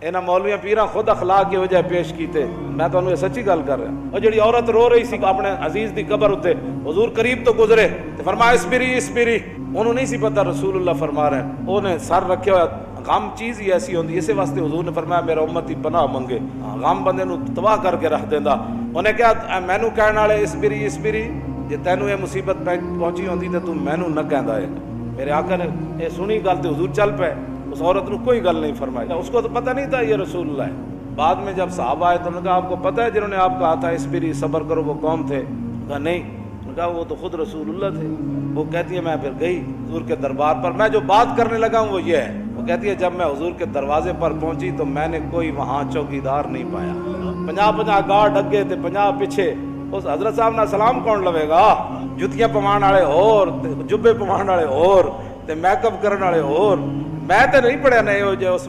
इन्होंने मौलवियां पीर खुद अखलाक की वजह पेश किए। मैं तो सच्ची गल कर रहा। और जी औरत रो रही सी अपने अजीज की कबर उत्ते, हुजूर करीब तो गुजरे तो फरमाया इस्बिरी इस्बिरी। उन्होंने नहीं सी पता रसूलुल्लाह फरमा रहे हैं, उन्हें सर रखे हुआ। गम चीज़ ही ऐसी होती, इस वास्ते हुजूर ने फरमाया मेरा उम्मती पनाह मंगे। गम बंदे नूं तबाह करके रख देंदा। उन्हें क्या मैनू कहने वाले इस्बिरी इस्बिरी, जे तैनू ये मुसीबत पहुंची होती तो तू मैनू न कहता है। मेरे आका ने यह सुनी गल तो हुजूर चल पे। उस औरत को कोई गल नहीं फरमाई, उसको तो पता नहीं था ये रसूलुल्लाह है। बाद में जब साहब आए तो उन्होंने कहा आपको पता है जिन्होंने आपको कहा था इस्बिरी सब्र करो वो कौन थे? कहा नहीं। उन्होंने कहा वो तो खुद रसूलुल्लाह थे। वो कहती है मैं फिर गई हुजूर के दरबार पर, मैं जो बात करने लगा हूँ वो ये है। वो कहती है जब मैं हुजूर के दरवाजे पर पहुंची तो मैंने कोई वहाँ चौकीदार नहीं पाया। 50 गार्ड अगे थे 50 पीछे। उस हजरत साहब ना सलाम कौन लवेगा? जुतियां पवाण वाले होर, जुब्बे पवाण वाले होर, ते मैकअप करने वाले होर। मैं तो नहीं पढ़िया नहीं हो जो उस